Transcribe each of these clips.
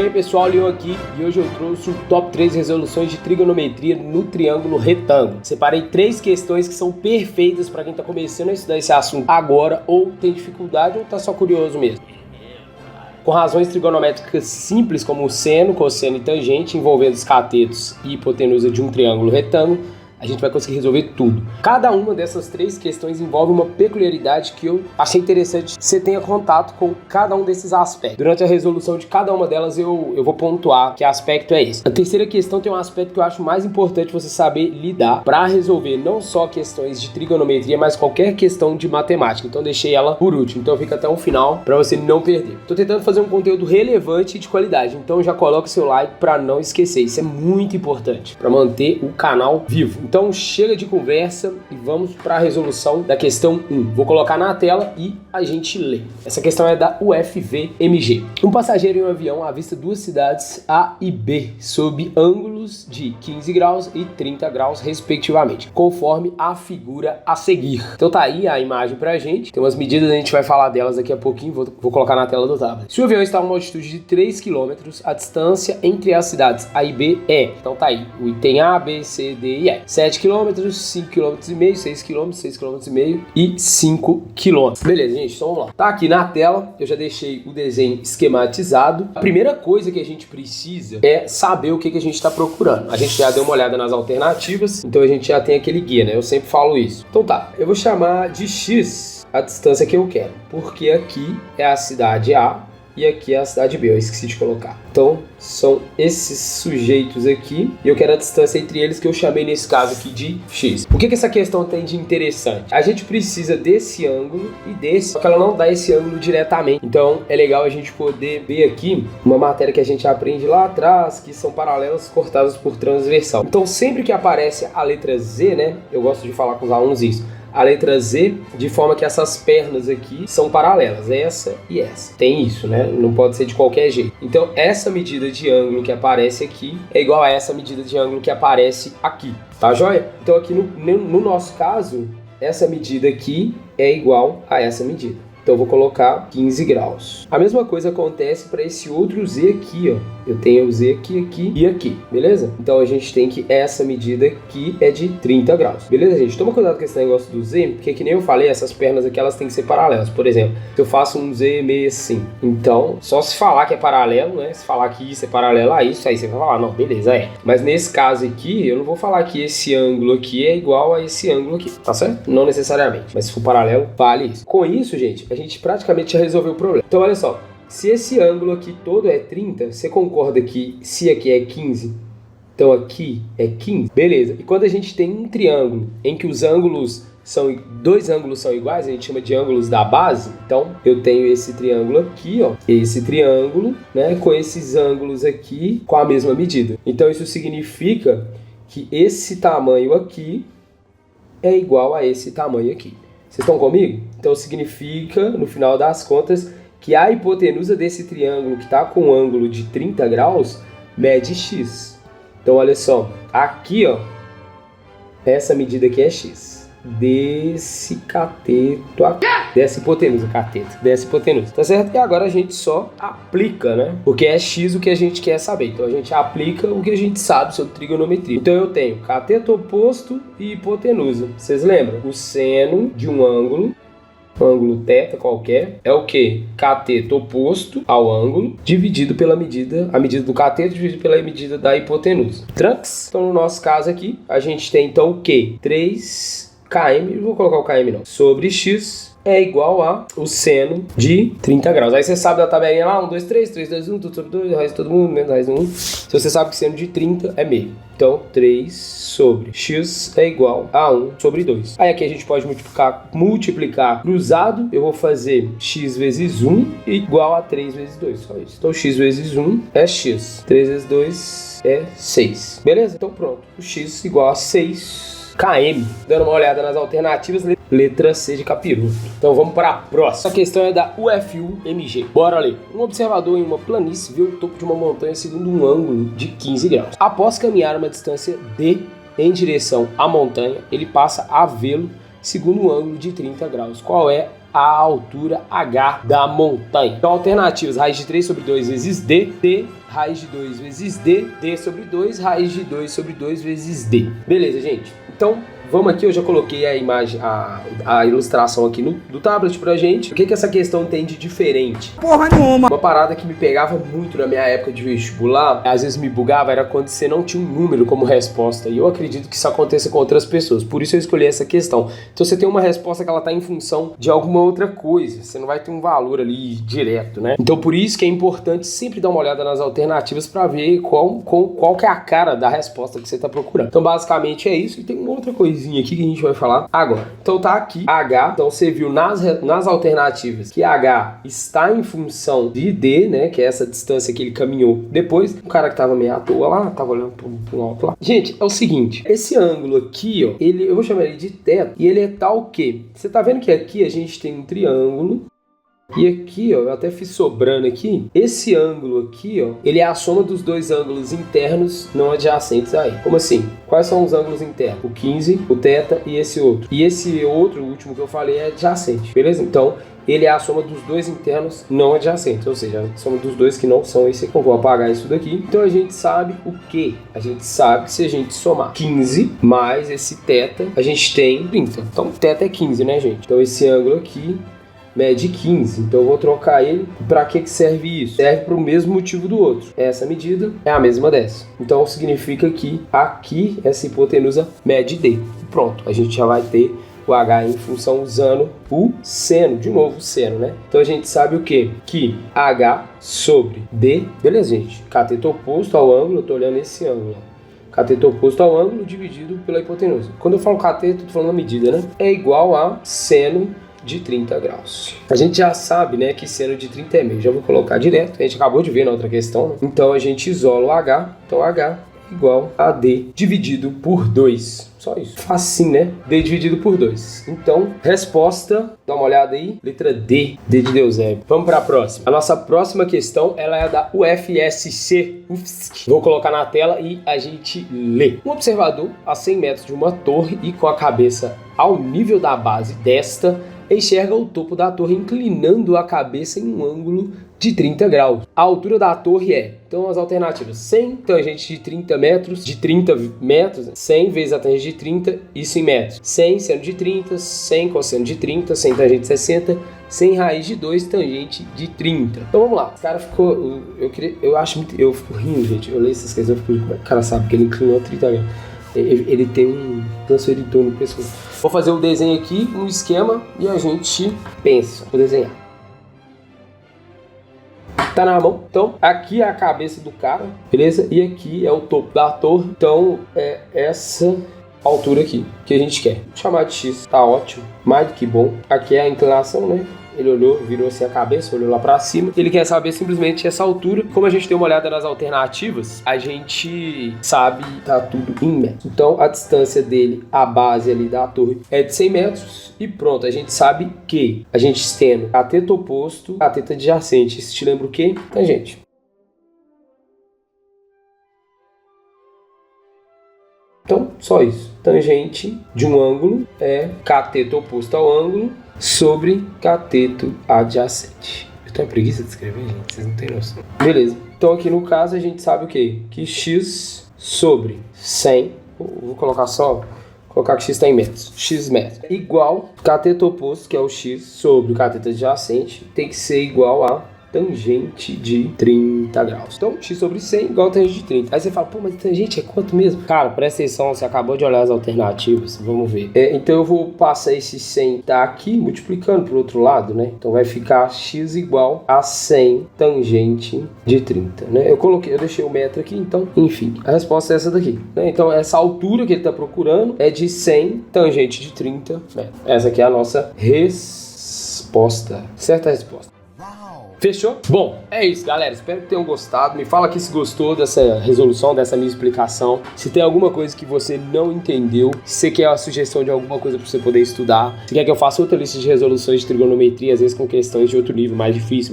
E aí pessoal, Leon aqui e hoje eu trouxe o top 3 resoluções de trigonometria no triângulo retângulo. Separei 3 questões que são perfeitas para quem está começando a estudar esse assunto agora ou tem dificuldade ou está só curioso mesmo. Com razões trigonométricas simples como seno, cosseno e tangente envolvendo os catetos e hipotenusa de um triângulo retângulo, a gente vai conseguir resolver tudo. Cada uma dessas 3 questões envolve uma peculiaridade que eu achei interessante que você tenha contato com cada um desses aspectos. Durante a resolução de cada uma delas eu vou pontuar que aspecto é esse. A terceira questão tem um aspecto que eu acho mais importante você saber lidar para resolver não só questões de trigonometria, mas qualquer questão de matemática. Então deixei ela por último, então fica até o final para você não perder. Tô tentando fazer um conteúdo relevante e de qualidade, então já coloca o seu like para não esquecer. Isso é muito importante para manter o canal vivo. Então chega de conversa e vamos para a resolução da questão 1. Vou colocar na tela e a gente lê. Essa questão é da UFV-MG. Um passageiro em um avião avista 2 cidades A e B sob ângulos de 15 graus e 30 graus respectivamente, conforme a figura a seguir. Então tá aí a imagem pra gente. Tem umas medidas, a gente vai falar delas daqui a pouquinho, vou colocar na tela do tablet. Se o avião está a uma altitude de 3 km, a distância entre as cidades A e B é, então tá aí, o item A, B, C, D e E. 7 km, 5 km e meio, 6 km, 6 km e meio e 5 km. Beleza, gente, então vamos lá. Tá aqui na tela, eu já deixei o desenho esquematizado. A primeira coisa que a gente precisa é saber o que a gente está procurando. A gente já deu uma olhada nas alternativas, então a gente já tem aquele guia, né? Eu sempre falo isso. Então tá, eu vou chamar de X a distância que eu quero, porque aqui é a cidade A e aqui é a cidade B, eu esqueci de colocar. Então, são esses sujeitos aqui e eu quero a distância entre eles que eu chamei nesse caso aqui de X. O que essa questão tem de interessante? A gente precisa desse ângulo e desse, só que ela não dá esse ângulo diretamente. Então, é legal a gente poder ver aqui uma matéria que a gente aprende lá atrás, que são paralelas cortadas por transversal. Então, sempre que aparece a letra Z, né, eu gosto de falar com os alunos isso, a letra Z, de forma que essas pernas aqui são paralelas, essa e essa. Tem isso, né? Não pode ser de qualquer jeito. Então, essa medida de ângulo que aparece aqui é igual a essa medida de ângulo que aparece aqui. Tá joia? Então, aqui no nosso caso, essa medida aqui é igual a essa medida. Então, eu vou colocar 15 graus. A mesma coisa acontece para esse outro Z aqui, ó. Eu tenho o Z aqui, aqui e aqui, beleza? Então, a gente tem que essa medida aqui é de 30 graus. Beleza, gente? Toma cuidado com esse negócio do Z, porque que nem eu falei, essas pernas aqui, elas têm que ser paralelas. Por exemplo, se eu faço um Z meio assim, então, só se falar que é paralelo, né? Se falar que isso é paralelo a isso, aí você vai falar, não, beleza, é. Mas nesse caso aqui, eu não vou falar que esse ângulo aqui é igual a esse ângulo aqui, tá certo? Não necessariamente, mas se for paralelo, vale isso. Com isso, gente, a gente praticamente já resolveu o problema. Então, olha só. Se esse ângulo aqui todo é 30, você concorda que se aqui é 15, então aqui é 15? Beleza. E quando a gente tem um triângulo em que os ângulos são, 2 ângulos são iguais, a gente chama de ângulos da base. Então, eu tenho esse triângulo aqui, ó, esse triângulo, né, com esses ângulos aqui com a mesma medida. Então, isso significa que esse tamanho aqui é igual a esse tamanho aqui. Vocês estão comigo? Então significa, no final das contas, que a hipotenusa desse triângulo que está com um ângulo de 30 graus mede X. Então olha só, aqui ó, essa medida aqui é X. Desse cateto aqui. Dessa hipotenusa, cateto. Dessa hipotenusa, tá certo? E agora a gente só aplica, né? Porque é X o que a gente quer saber. Então a gente aplica o que a gente sabe sobre trigonometria. Então eu tenho cateto oposto e hipotenusa. Vocês lembram? O seno de um ângulo θ qualquer, é o que? Cateto oposto ao ângulo, dividido pela medida, a medida do cateto dividido pela medida da hipotenusa. Tranks? Então no nosso caso aqui, a gente tem então o que? 3 km, não vou colocar o km não, sobre x é igual a o seno de 30 graus. Aí você sabe da tabelinha lá, 1, 2, 3, 3, 2, 1, tudo sobre 2, raiz de todo mundo, menos raiz de 1. Se você sabe que seno de 30 é meio. Então, 3 sobre x é igual a 1 sobre 2. Aí aqui a gente pode multiplicar cruzado. Eu vou fazer x vezes 1 igual a 3 vezes 2. Só isso. Então, x vezes 1 é x. 3 vezes 2 é 6. Beleza? Então, pronto. O x igual a 6 km. Dando uma olhada nas alternativas, letra C de capiroto. Então vamos para a próxima. Essa questão é da UFU-MG. Bora ler. Um observador em uma planície vê o topo de uma montanha segundo um ângulo de 15 graus. Após caminhar uma distância D em direção à montanha, ele passa a vê-lo segundo um ângulo de 30 graus. Qual é a altura H da montanha. Então, alternativas: raiz de 3 sobre 2 vezes D, raiz de 2 vezes D sobre 2, raiz de 2 sobre 2 vezes D. Beleza, gente? Então, vamos aqui, eu já coloquei a imagem, a ilustração aqui do tablet pra gente. O que essa questão tem de diferente? Porra nenhuma! Uma parada que me pegava muito na minha época de vestibular, às vezes me bugava, era quando você não tinha um número como resposta. E eu acredito que isso aconteça com outras pessoas. Por isso eu escolhi essa questão. Então você tem uma resposta que ela tá em função de alguma outra coisa. Você não vai ter um valor ali direto, né? Então por isso que é importante sempre dar uma olhada nas alternativas para ver qual que é a cara da resposta que você tá procurando. Então basicamente é isso. E tem uma outra coisinha aqui que a gente vai falar agora. Então tá aqui H, então você viu nas alternativas que H está em função de D, né, que é essa distância que ele caminhou depois. O cara que tava meio à toa lá, tava olhando pro alto lá. Gente, é o seguinte, esse ângulo aqui, ó, eu vou chamar ele de teto, e ele é tal que, você tá vendo que aqui a gente tem um triângulo, e aqui, ó, eu até fiz sobrando aqui, esse ângulo aqui, ó, ele é a soma dos dois ângulos internos não adjacentes aí. Como assim? Quais são os ângulos internos? O 15, o θ e esse outro. E esse outro, o último que eu falei, é adjacente, beleza? Então, ele é a soma dos dois internos não adjacentes, ou seja, a soma dos dois que não são esse aqui. Eu vou apagar isso daqui. Então, a gente sabe o quê? A gente sabe que se a gente somar 15 mais esse θ, a gente tem 30. Então, θ é 15, né, gente? Então, esse ângulo aqui mede 15, então eu vou trocar ele. Para que serve isso? Serve para o mesmo motivo do outro. Essa medida é a mesma dessa. Então significa que aqui essa hipotenusa mede D. Pronto, a gente já vai ter o H em função usando o seno, de novo o seno, né? Então a gente sabe o quê? Que H sobre D, beleza, gente? Cateto oposto ao ângulo, eu tô olhando esse ângulo, cateto oposto ao ângulo dividido pela hipotenusa. Quando eu falo cateto, eu tô falando a medida, né? É igual a seno de 30 graus. A gente já sabe, né, que seno de 30 é meio. Já vou colocar direto. A gente acabou de ver na outra questão, né? Então a gente isola o H. Então H igual a D dividido por 2. Só isso. Facinho, né? D dividido por 2. Então, resposta, dá uma olhada aí. Letra D. D de Eusébio. Vamos para a próxima. A nossa próxima questão, ela é da UFSC. Vou colocar na tela e a gente lê. Um observador a 100 metros de uma torre e com a cabeça ao nível da base desta, enxerga o topo da torre inclinando a cabeça em um ângulo de 30 graus. A altura da torre é, então as alternativas, 100 tangente de 30 metros, 100 vezes a tangente de 30, isso em metros. 100 seno de 30, 100 cosseno de 30, 100 tangente de 60, 100 raiz de 2 tangente de 30. Então vamos lá. O cara ficou, eu fico rindo, gente. Eu leio essas questões, eu fico, o cara sabe que ele inclinou 30 graus. Ele tem um transferitor no pescoço. Vou fazer um desenho aqui, um esquema, e a gente pensa. Vou desenhar. Tá na mão. Então, aqui é a cabeça do cara, beleza? E aqui é o topo da torre. Então, é essa altura aqui que a gente quer. Vou chamar de X. Tá ótimo. Mais do que bom. Aqui é a inclinação, né? Ele olhou, virou assim a cabeça, olhou lá pra cima. Ele quer saber simplesmente essa altura. Como a gente deu uma olhada nas alternativas, a gente sabe que tá tudo em metros. Então, a distância dele, a base ali da torre, é de 100 metros. E pronto, a gente sabe que a gente tendo cateto oposto, cateto adjacente. Isso te lembra o quê? Tangente. Então, só isso. Tangente de um ângulo é cateto oposto ao ângulo sobre cateto adjacente. Eu tenho preguiça de escrever, gente, vocês não têm noção. Beleza, então aqui no caso a gente sabe o quê? Que x sobre 100, vou colocar que x está em metros, x metros, igual cateto oposto, que é o x, sobre o cateto adjacente, tem que ser igual a tangente de 30 graus. Então, x sobre 100 igual a tangente de 30. Aí você fala, pô, mas tangente é quanto mesmo? Cara, presta atenção, você acabou de olhar as alternativas, vamos ver. Então, eu vou passar esse 100 tá aqui, multiplicando pro outro lado, né? Então, vai ficar x igual a 100 tangente de 30, né? Eu deixei o metro aqui, então, enfim, a resposta é essa daqui, né? Então, essa altura que ele tá procurando é de 100 tangente de 30 metros. Essa aqui é a nossa resposta. Certa resposta. Fechou? Bom, é isso, galera. Espero que tenham gostado. Me fala aqui se gostou dessa resolução, dessa minha explicação. Se tem alguma coisa que você não entendeu, se você quer a sugestão de alguma coisa para você poder estudar, se quer que eu faça outra lista de resoluções de trigonometria, às vezes com questões de outro nível, mais difícil,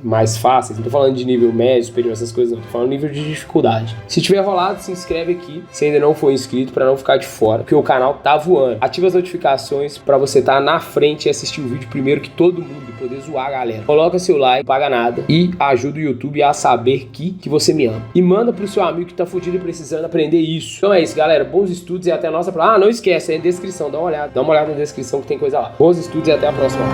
mais fáceis. Não tô falando de nível médio, superior, essas coisas não. Tô falando nível de dificuldade. Se tiver rolado, se inscreve aqui, se ainda não for inscrito, para não ficar de fora, porque o canal tá voando. Ativa as notificações para você estar na frente e assistir o vídeo primeiro que todo mundo, e poder zoar a galera. Coloca seu like, não paga nada e ajuda o YouTube a saber que você me ama. E manda pro seu amigo que tá fudido e precisando aprender isso. Então é isso, galera. Bons estudos e até a nossa... não esquece, é descrição. Dá uma olhada na descrição que tem coisa lá. Bons estudos e até a próxima.